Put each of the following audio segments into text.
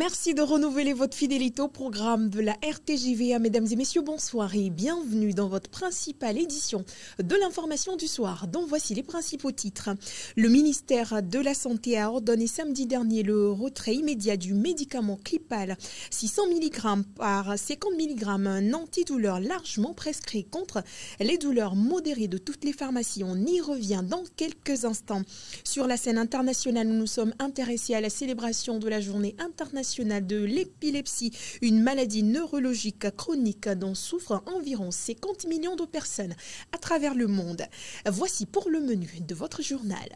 Merci de renouveler votre fidélité au programme de la RTJVA. Mesdames et messieurs, bonsoir et bienvenue dans votre principale édition de l'information du soir, dont voici les principaux titres. Le ministère de la Santé a ordonné samedi dernier le retrait immédiat du médicament Clipal 600 mg par 50 mg, un antidouleur largement prescrit contre les douleurs modérées de toutes les pharmacies. On y revient dans quelques instants. Sur la scène internationale, nous nous sommes intéressés à la célébration de la journée internationale de l'épilepsie, une maladie neurologique chronique dont souffrent environ 50 millions de personnes à travers le monde. Voici pour le menu de votre journal.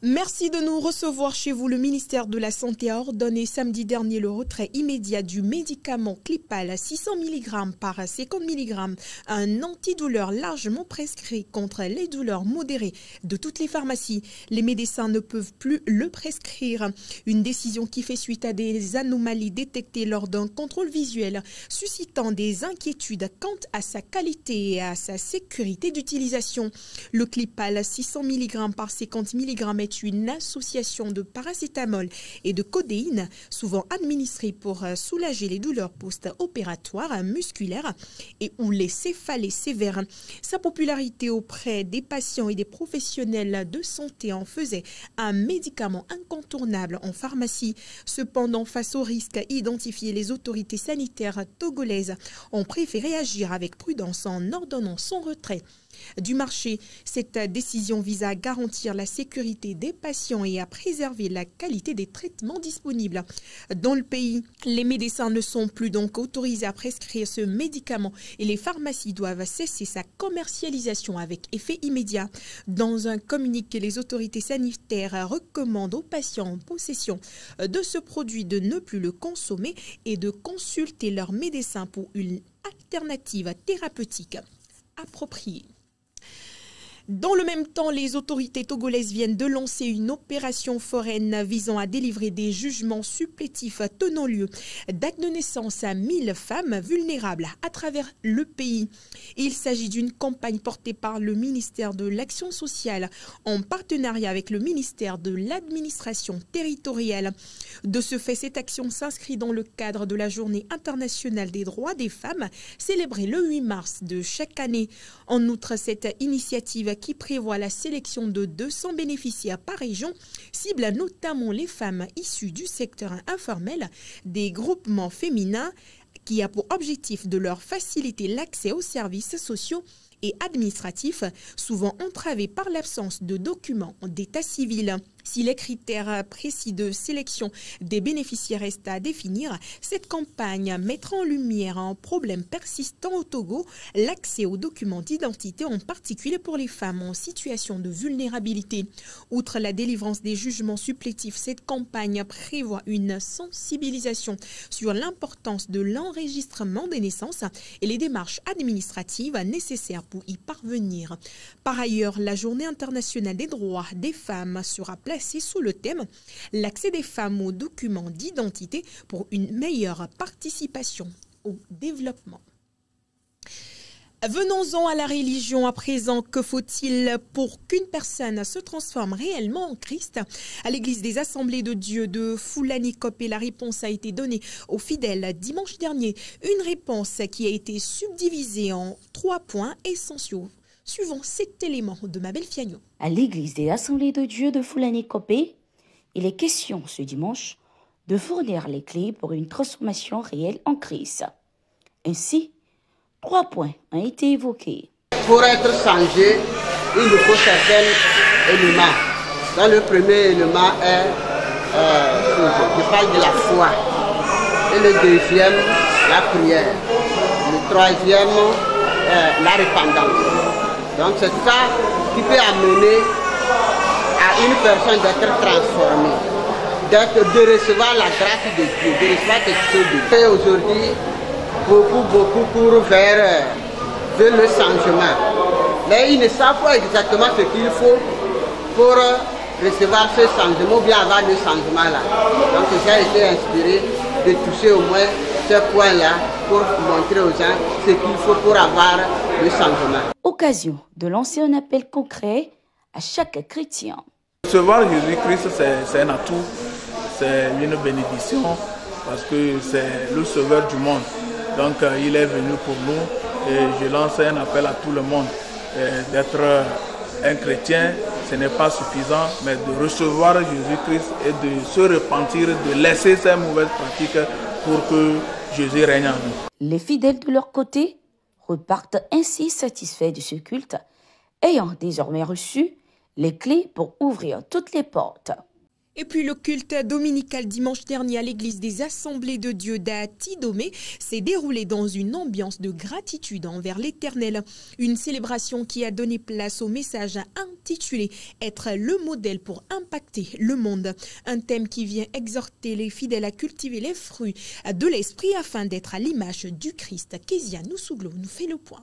Merci de nous recevoir chez vous. Le ministère de la Santé a ordonné samedi dernier le retrait immédiat du médicament Clipal 600 mg par 50 mg, un antidouleur largement prescrit contre les douleurs modérées de toutes les pharmacies. Les médecins ne peuvent plus le prescrire. Une décision qui fait suite à des anomalies détectées lors d'un contrôle visuel, suscitant des inquiétudes quant à sa qualité et à sa sécurité d'utilisation. Le Clipal 600 mg par 50 mg est une association de paracétamol et de codéine, souvent administrée pour soulager les douleurs post-opératoires musculaires et ou les céphalées sévères. Sa popularité auprès des patients et des professionnels de santé en faisait un médicament incontournable en pharmacie. Cependant, face aux risques identifiés, les autorités sanitaires togolaises ont préféré agir avec prudence en ordonnant son retrait du marché. Cette décision vise à garantir la sécurité des patients et à préserver la qualité des traitements disponibles. Dans le pays, les médecins ne sont plus donc autorisés à prescrire ce médicament et les pharmacies doivent cesser sa commercialisation avec effet immédiat. Dans un communiqué, les autorités sanitaires recommandent aux patients en possession de ce produit de ne plus le consommer et de consulter leur médecin pour une alternative thérapeutique appropriée. Dans le même temps, les autorités togolaises viennent de lancer une opération foraine visant à délivrer des jugements supplétifs tenant lieu d'actes de naissance à 1000 femmes vulnérables à travers le pays. Il s'agit d'une campagne portée par le ministère de l'Action sociale en partenariat avec le ministère de l'Administration territoriale. De ce fait, cette action s'inscrit dans le cadre de la Journée internationale des droits des femmes, célébrée le 8 mars de chaque année. En outre, cette initiative qui prévoit la sélection de 200 bénéficiaires par région cible notamment les femmes issues du secteur informel, des groupements féminins, qui a pour objectif de leur faciliter l'accès aux services sociaux et administratifs, souvent entravés par l'absence de documents d'état civil. Si les critères précis de sélection des bénéficiaires restent à définir, cette campagne mettra en lumière un problème persistant au Togo, l'accès aux documents d'identité, en particulier pour les femmes en situation de vulnérabilité. Outre la délivrance des jugements supplétifs, cette campagne prévoit une sensibilisation sur l'importance de l'enregistrement des naissances et les démarches administratives nécessaires pour y parvenir. Par ailleurs, la Journée internationale des droits des femmes sera placée sous le thème « L'accès des femmes aux documents d'identité pour une meilleure participation au développement ». Venons-en à la religion à présent. Que faut-il pour qu'une personne se transforme réellement en Christ? À l'église des Assemblées de Dieu de Fulani-Kopé, la réponse a été donnée aux fidèles dimanche dernier. Une réponse qui a été subdivisée en 3 points essentiels, suivant 7 éléments de Mabel Fiagno. À l'église des Assemblées de Dieu de Fulani-Kopé, il est question ce dimanche de fournir les clés pour une transformation réelle en Christ. Ainsi, 3 points ont été évoqués. Pour être changé, il nous faut certains éléments. Dans le premier élément est, je parle de la foi. Et le deuxième, la prière. Le troisième, la repentance. Donc c'est ça qui peut amener à une personne d'être transformée, de recevoir la grâce de Dieu, de recevoir quelque chose de Dieu. Et aujourd'hui, beaucoup courent vers le changement. Mais ils ne savent pas exactement ce qu'il faut pour recevoir ce changement ou bien avoir le changement là. Donc j'ai été inspiré de toucher au moins ce point-là pour montrer aux gens ce qu'il faut pour avoir le changement. Occasion de lancer un appel concret à chaque chrétien. Recevoir Jésus-Christ, c'est un atout c'est une bénédiction parce que c'est le sauveur du monde. Donc il est venu pour nous et je lance un appel à tout le monde d'être un chrétien. Ce n'est pas suffisant, mais de recevoir Jésus-Christ et de se repentir, de laisser ces mauvaises pratiques pour que Jésus règne en nous. Les fidèles de leur côté repartent ainsi satisfaits de ce culte, ayant désormais reçu les clés pour ouvrir toutes les portes. Et puis le culte dominical dimanche dernier à l'église des Assemblées de Dieu d'Atidomé s'est déroulé dans une ambiance de gratitude envers l'Éternel. Une célébration qui a donné place au message intitulé « Être le modèle pour impacter le monde ». Un thème qui vient exhorter les fidèles à cultiver les fruits de l'esprit afin d'être à l'image du Christ. Kezia Nousouglo nous fait le point.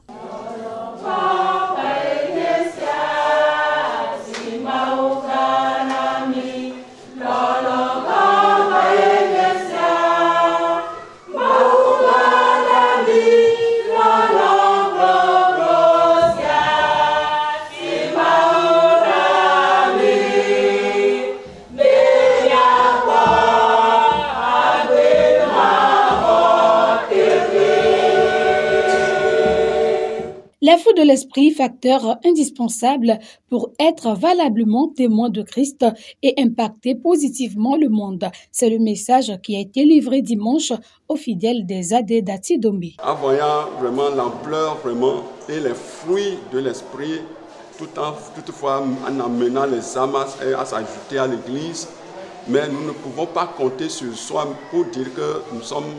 Les fruits de l'esprit, facteur indispensable pour être valablement témoin de Christ et impacter positivement le monde. C'est le message qui a été livré dimanche aux fidèles des AD d'Atidomé. En voyant vraiment l'ampleur et les fruits de l'esprit, toutefois en amenant les âmes à s'ajouter à l'église, mais nous ne pouvons pas compter sur soi pour dire que nous sommes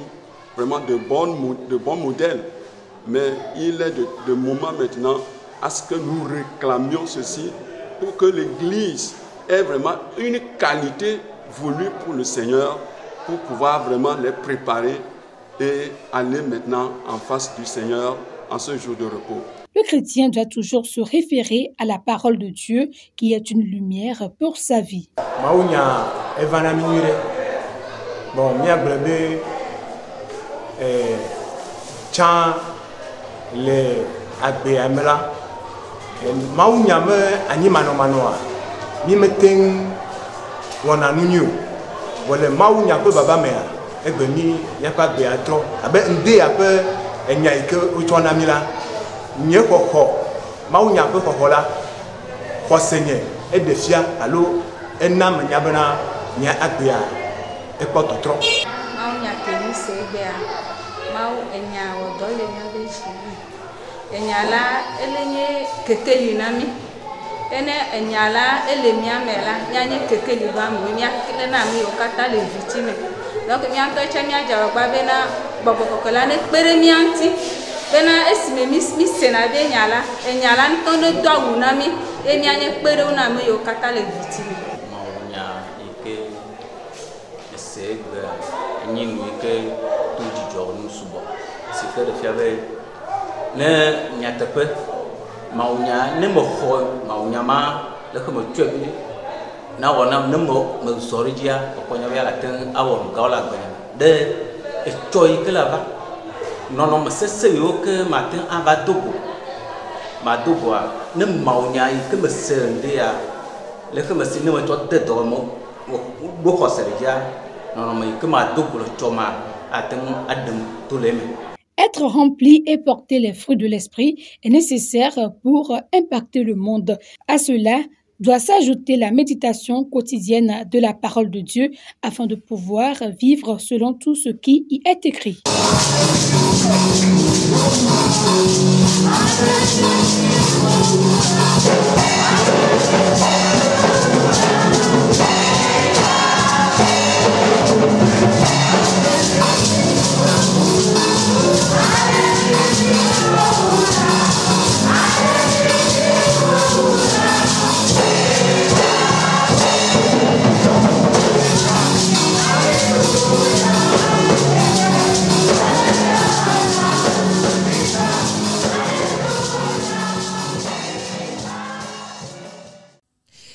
vraiment de bons modèles. Mais il est de moment maintenant à ce que nous réclamions ceci pour que l'Église ait vraiment une qualité voulue pour le Seigneur, pour pouvoir vraiment les préparer et aller maintenant en face du Seigneur en ce jour de repos. Le chrétien doit toujours se référer à la parole de Dieu qui est une lumière pour sa vie. Le agbe amela maunya me anyimano manoa mi meten wona nunyu wole maunya pe baba mea egbe mi yakwa gbe atro abe nde ape enya ike utona mila nye kokko maunya pe kokko la khosenye edefia alo enam nyabena nya agbe a ekpototro maunya teni segbe a mau enya wodole nya bechi enyala elenye kekeli nami ene enyala elemia mela nyanye kekeli ba mu mia kele na mi okata le victime donc mi anto cha mi aja gba bena bobo kokola ne pere mi anti bena esime mi sena be enyala ntono dowu nami enyanye pere una mi okata le victime maunya ike esegbe nyinu ike to jijo nu subo sike de fiabe ne nyatepe maunya ne mo ho maunya ma le ko mo twebi na wona ne mo sorijia okonya ya la ten awon gawla gbe de e choi ke la ba non me sese yo ke matin ava dogo ma dogo ne maunya ke me sende ya le ko me sine mo to de do mo bo ko serija non me ke ma dogo lo choma aten adam to leme. Être rempli et porter les fruits de l'esprit est nécessaire pour impacter le monde. À cela doit s'ajouter la méditation quotidienne de la parole de Dieu afin de pouvoir vivre selon tout ce qui y est écrit.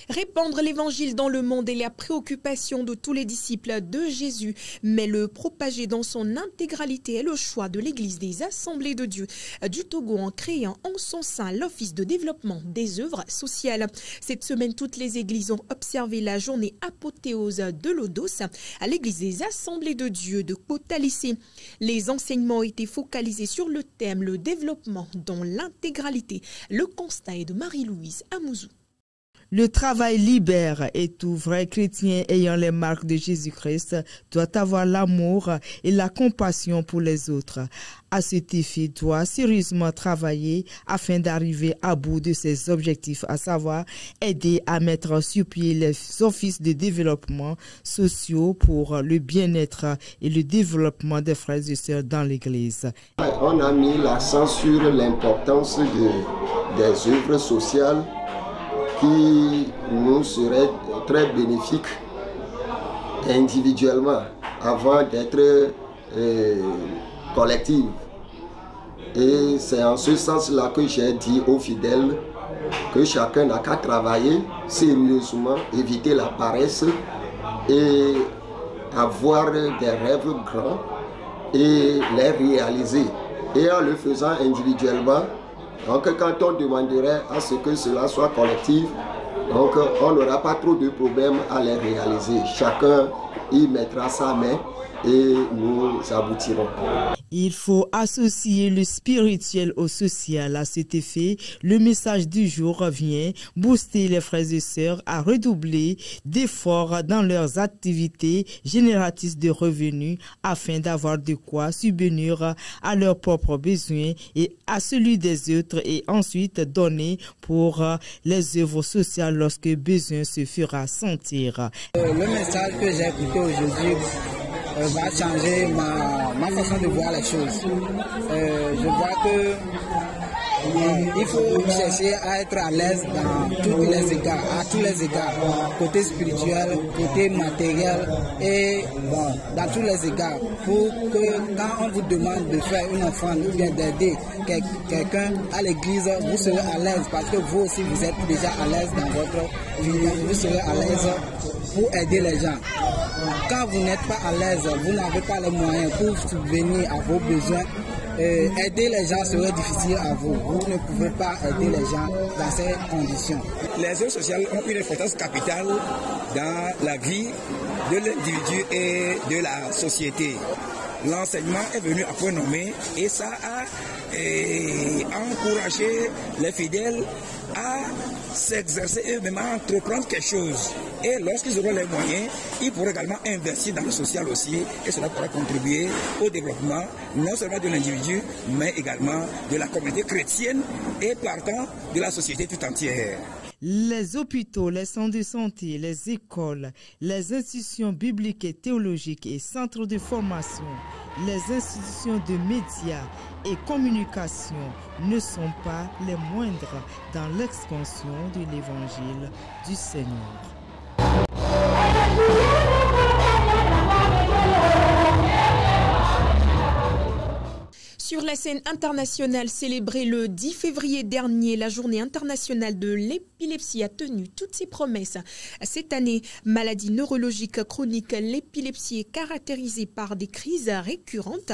Répandre l'évangile dans le monde est la préoccupation de tous les disciples de Jésus, mais le propager dans son intégralité est le choix de l'Église des Assemblées de Dieu du Togo en créant en son sein l'Office de développement des œuvres sociales. Cette semaine, toutes les églises ont observé la journée apothéose de l'Odos à l'Église des Assemblées de Dieu de Kota-Lissé. Les enseignements ont été focalisés sur le thème « Le développement dans l'intégralité ». Le constat est de Marie-Louise Amouzou. Le travail libère et tout vrai chrétien ayant les marques de Jésus-Christ doit avoir l'amour et la compassion pour les autres. À cet effet, doit sérieusement travailler afin d'arriver à bout de ses objectifs, à savoir aider à mettre sur pied les offices de développement sociaux pour le bien-être et le développement des frères et sœurs dans l'Église. On a mis l'accent sur l'importance des œuvres sociales qui nous serait très bénéfique individuellement avant d'être collective. Et c'est en ce sens-là que j'ai dit aux fidèles que chacun n'a qu'à travailler sérieusement, éviter la paresse et avoir des rêves grands et les réaliser. Et en le faisant individuellement, donc quand on demanderait à ce que cela soit collectif, donc on n'aura pas trop de problèmes à les réaliser. Chacun y mettra sa main et nous aboutirons. Il faut associer le spirituel au social. À cet effet, le message du jour vient booster les frères et sœurs à redoubler d'efforts dans leurs activités génératrices de revenus afin d'avoir de quoi subvenir à leurs propres besoins et à celui des autres et ensuite donner pour les œuvres sociales lorsque besoin se fera sentir. Le message que j'ai écouté aujourd'hui va changer ma façon de voir les choses. Je vois que il faut chercher à être à l'aise dans tous les égards, à tous les égards, côté spirituel, côté matériel et bon, dans tous les égards, pour que quand on vous demande de faire une offrande ou bien d'aider quelqu'un à l'église, vous serez à l'aise parce que vous aussi vous êtes déjà à l'aise dans votre vie, vous serez à l'aise pour aider les gens. Quand vous n'êtes pas à l'aise, vous n'avez pas les moyens pour subvenir à vos besoins, aider les gens serait difficile à vous. Vous ne pouvez pas aider les gens dans ces conditions. Les œuvres sociales ont une importance capitale dans la vie de l'individu et de la société. L'enseignement est venu à point nommé et ça a encouragé les fidèles à s'exercer eux-mêmes, à entreprendre quelque chose. Et lorsqu'ils auront les moyens, ils pourront également investir dans le social aussi et cela pourra contribuer au développement non seulement de l'individu, mais également de la communauté chrétienne et partant de la société tout entière. Les hôpitaux, les centres de santé, les écoles, les institutions bibliques et théologiques et centres de formation, les institutions de médias et communication ne sont pas les moindres dans l'expansion de l'évangile du Seigneur. Sur la scène internationale célébrée le 10 février dernier, la journée internationale de l'épilepsie a tenu toutes ses promesses. Cette année, maladie neurologique chronique, l'épilepsie est caractérisée par des crises récurrentes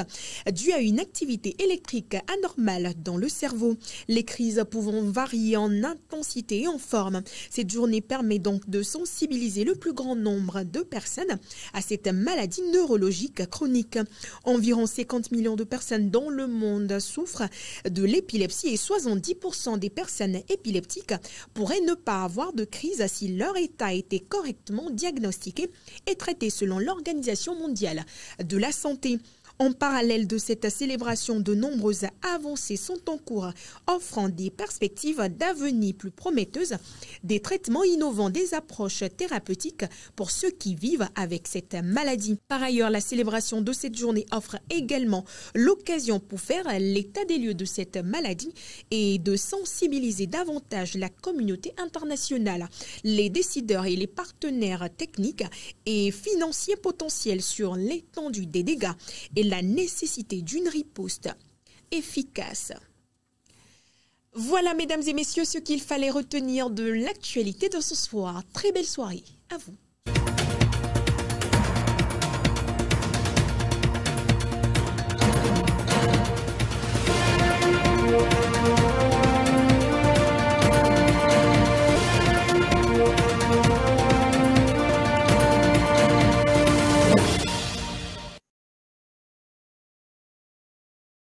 dues à une activité électrique anormale dans le cerveau. Les crises pouvant varier en intensité et en forme. Cette journée permet donc de sensibiliser le plus grand nombre de personnes à cette maladie neurologique chronique. Environ 50 millions de personnes dans le monde souffrent de l'épilepsie et 70% des personnes épileptiques pourraient ne pas avoir de crise si leur état était correctement diagnostiqué et traité selon l'Organisation mondiale de la santé. En parallèle de cette célébration, de nombreuses avancées sont en cours, offrant des perspectives d'avenir plus prometteuses, des traitements innovants, des approches thérapeutiques pour ceux qui vivent avec cette maladie. Par ailleurs, la célébration de cette journée offre également l'occasion pour faire l'état des lieux de cette maladie et de sensibiliser davantage la communauté internationale, les décideurs et les partenaires techniques et financiers potentiels sur l'étendue des dégâts et la nécessité d'une riposte efficace. Voilà, mesdames et messieurs, ce qu'il fallait retenir de l'actualité de ce soir. Très belle soirée à vous.